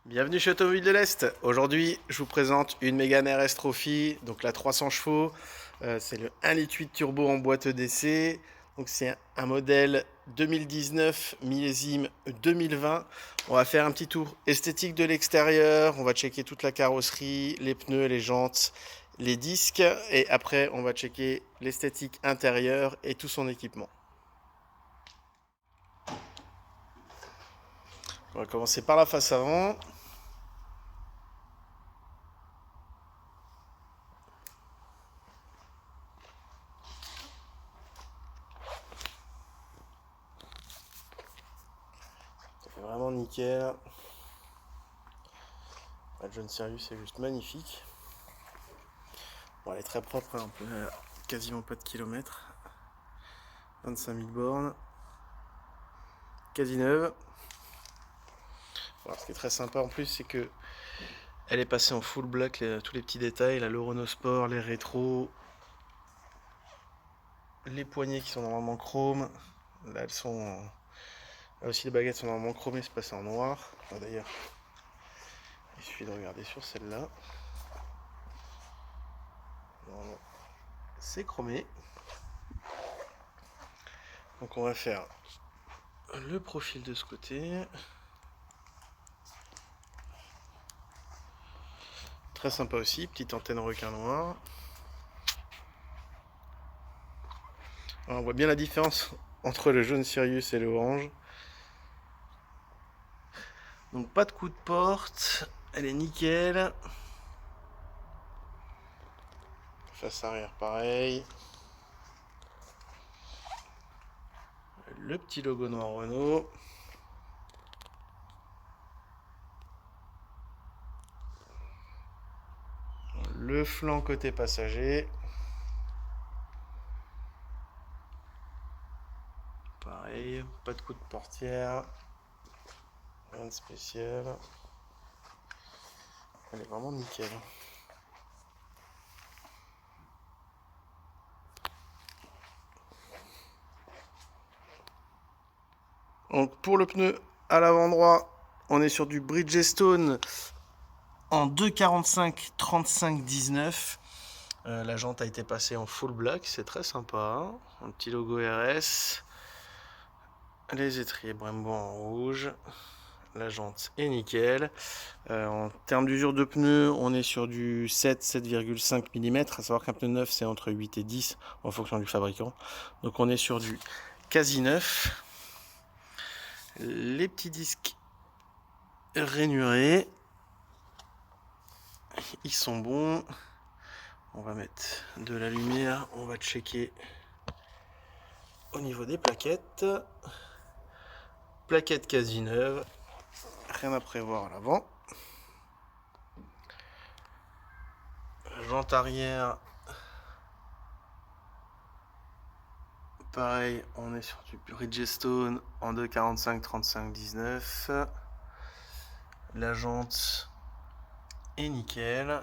Bienvenue chez Automobile de l'Est. Aujourd'hui, je vous présente une Mégane RS Trophy, donc la 300 chevaux. C'est le 1,8 litre turbo en boîte EDC. Donc c'est un modèle 2019 millésime 2020. On va faire un petit tour esthétique de l'extérieur. On va checker toute la carrosserie, les pneus, les jantes, les disques. Et après, on va checker l'esthétique intérieure et tout son équipement. On va commencer par la face avant. Vraiment nickel. La John Sirius est juste magnifique. Bon, elle est très propre, hein, quasiment pas de kilomètres. 25 000 bornes. Quasi neuve. Alors, ce qui est très sympa en plus, c'est que elle est passée en full black, tous les petits détails, là, le Renault Sport, les rétros, les poignées qui sont normalement chrome. Là, elles sont. Là aussi, les baguettes sont normalement chromées, c'est passé en noir. D'ailleurs, il suffit de regarder sur celle-là. C'est chromé. Donc, on va faire le profil de ce côté. Très sympa aussi, petite antenne requin noir. Alors, on voit bien la différence entre le jaune Sirius et le orange. Donc pas de coup de porte, elle est nickel. Face arrière pareil. Le petit logo noir Renault. Le flanc côté passager. Pareil, pas de coup de portière. Rien de spécial. Elle est vraiment nickel. Donc pour le pneu à l'avant droit, on est sur du Bridgestone en 2,45 35 19. La jante a été passée en full black, c'est très sympa. Un petit logo RS. Les étriers Brembo en rouge. La jante est nickel. En termes d'usure de pneus, on est sur du 7,5 mm. À savoir qu'un pneu neuf, c'est entre 8 et 10 en fonction du fabricant. Donc on est sur du quasi neuf. Les petits disques rainurés, ils sont bons. On va mettre de la lumière. On va checker au niveau des plaquettes. Plaquettes quasi neuves. Rien à prévoir à l'avant. Jante arrière. Pareil, on est sur du Bridgestone en 2,45 35 19. La jante est nickel.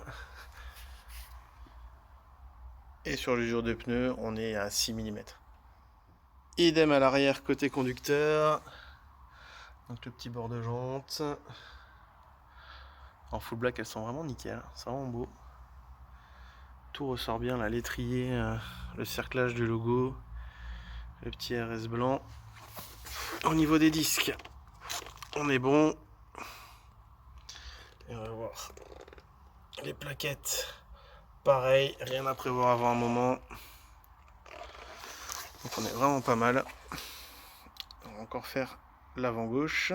Et sur l'usure de pneus, on est à 6 mm. Idem à l'arrière côté conducteur. Donc le petit bord de jante. En full black, elles sont vraiment nickel. C'est vraiment beau. Tout ressort bien, là, l'étrier, le cerclage du logo. Le petit RS blanc. Au niveau des disques, on est bon. Et on va voir les plaquettes. Pareil, rien à prévoir avant un moment. Donc on est vraiment pas mal. On va encore faire l'avant gauche.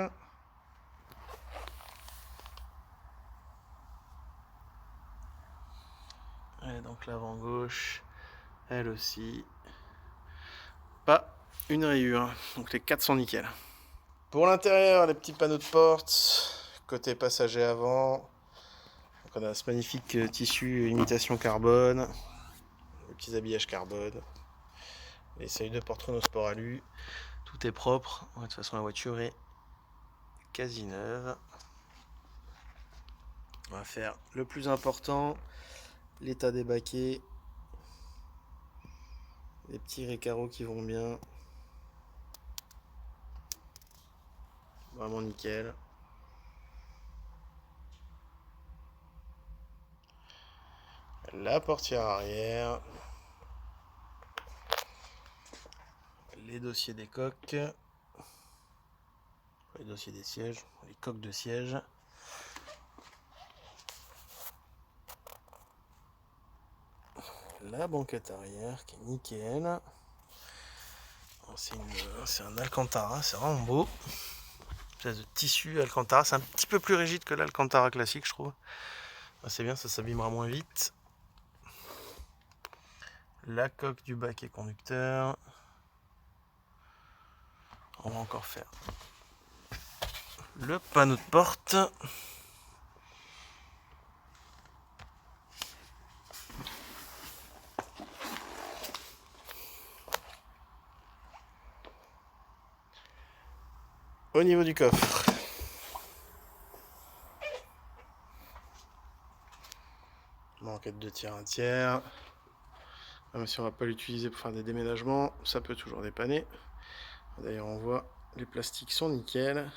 Et donc l'avant gauche, elle aussi. Pas une rayure. Donc les 4 sont nickel. Pour l'intérieur, les petits panneaux de porte. Côté passager avant. Donc on a ce magnifique tissu imitation carbone. Les petits habillages carbone. Les seuils de porte Renault Sport Alu. Tout est propre. De toute façon, la voiture est quasi neuve. On va faire le plus important, l'état des baquets. Les petits récaros qui vont bien. Vraiment nickel. La portière arrière. Les dossiers des coques. Les dossiers des sièges. Les coques de siège. La banquette arrière qui est nickel. C'est un Alcantara, c'est vraiment beau. Une espèce de tissu Alcantara, c'est un petit peu plus rigide que l'Alcantara classique, je trouve. C'est bien, ça s'abîmera moins vite. La coque du baquet conducteur. On va encore faire le panneau de porte. Au niveau du coffre, banquette de tiers 1 tiers. Même si on va pas l'utiliser pour faire des déménagements, ça peut toujours dépanner. D'ailleurs, on voit les plastiques sont nickel.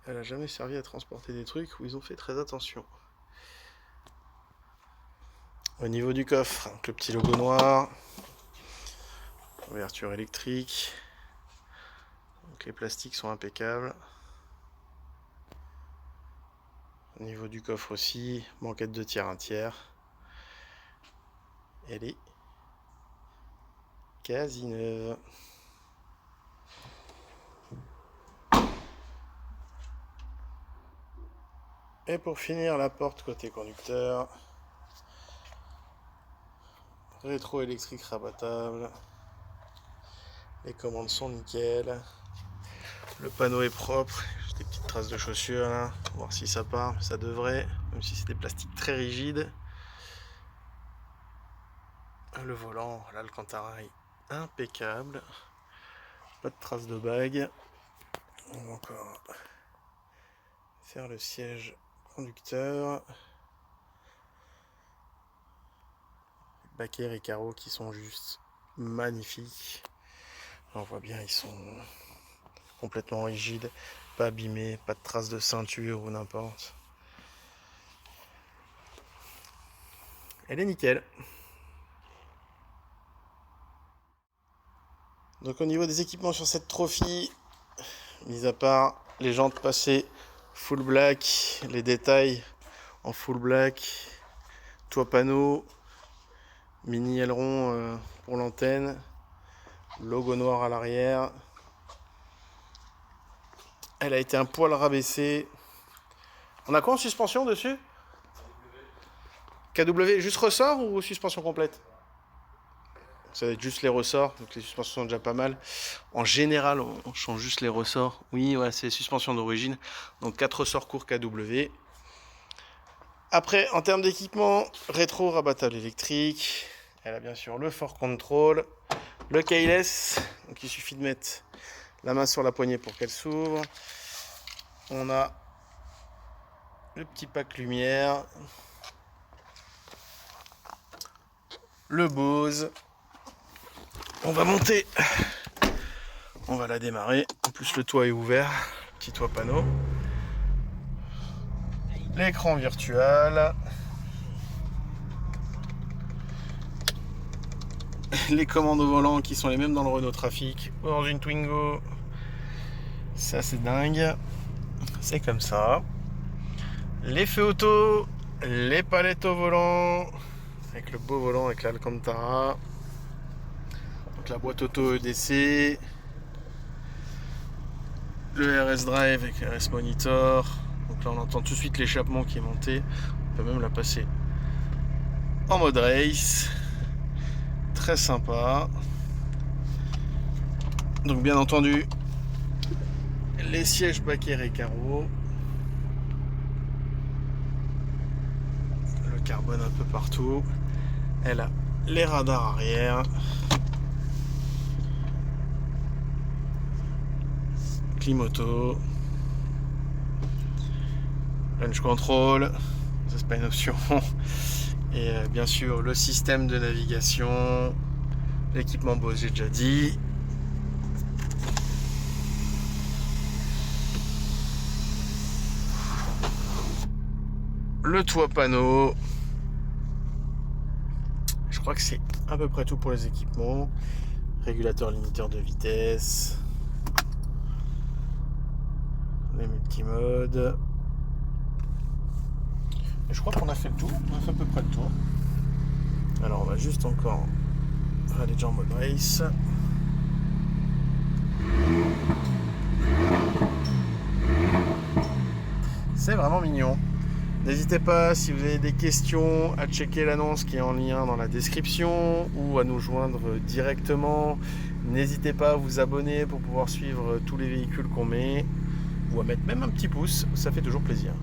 Elle a jamais servi à transporter des trucs où ils ont fait très attention. Au niveau du coffre, donc le petit logo noir, ouverture électrique. Donc les plastiques sont impeccables. Au niveau du coffre aussi, banquette de tiers 1 tiers. Elle est quasi neuve. Et pour finir, la porte côté conducteur. Rétro électrique rabattable. Les commandes sont nickel. Le panneau est propre. J'ai des petites traces de chaussures là. Pour voir si ça part. Ça devrait. Même si c'est des plastiques très rigides. Le volant, l'Alcantara est impeccable. Pas de traces de bague. On va encore faire le siège conducteur. Les baquets Recaro qui sont juste magnifiques. On voit bien, ils sont complètement rigides, pas abîmés, pas de traces de ceinture ou n'importe. Elle est nickel. Donc au niveau des équipements sur cette Trophy, mis à part les jantes passées full black, les détails en full black, toit panneau, mini aileron pour l'antenne, logo noir à l'arrière. Elle a été un poil rabaissée. On a quoi en suspension dessus? KW, juste ressort ou suspension complète? Ça va être juste les ressorts, donc les suspensions sont déjà pas mal. En général, on change juste les ressorts. Oui, ouais, c'est suspension d'origine. Donc 4 ressorts courts KW. Après, en termes d'équipement, rétro rabattable électrique. Elle a bien sûr le Ford Control, le keyless. Donc il suffit de mettre la main sur la poignée pour qu'elle s'ouvre. On a le petit pack lumière. Le Bose. On va monter. On va la démarrer. En plus, le toit est ouvert. Petit toit panneau. L'écran virtuel. les commandes au volant qui sont les mêmes dans le Renault Trafic ou dans une Twingo. Ça c'est dingue. C'est comme ça. Les feux auto, les palettes au volant, avec le beau volant avec l'Alcantara. Donc la boîte auto EDC. Le RS Drive avec RS Monitor. Donc là on entend tout de suite l'échappement qui est monté. On peut même la passer en mode race. Très sympa. Donc bien entendu, les sièges Baquet et Recaro. Le carbone un peu partout. Elle a les radars arrière. Climoto. Launch control. Ça c'est pas une option. Et bien sûr le système de navigation. L'équipement Bose, j'ai déjà dit. Le toit panneau. Je crois que c'est à peu près tout pour les équipements. Régulateur limiteur de vitesse. Les multimodes. Et je crois qu'on a fait le tour. On a fait à peu près le tour. Alors on va juste encore aller déjà en mode race. C'est vraiment mignon. N'hésitez pas, si vous avez des questions, à checker l'annonce qui est en lien dans la description ou à nous joindre directement. N'hésitez pas à vous abonner pour pouvoir suivre tous les véhicules qu'on met ou à mettre même un petit pouce, ça fait toujours plaisir.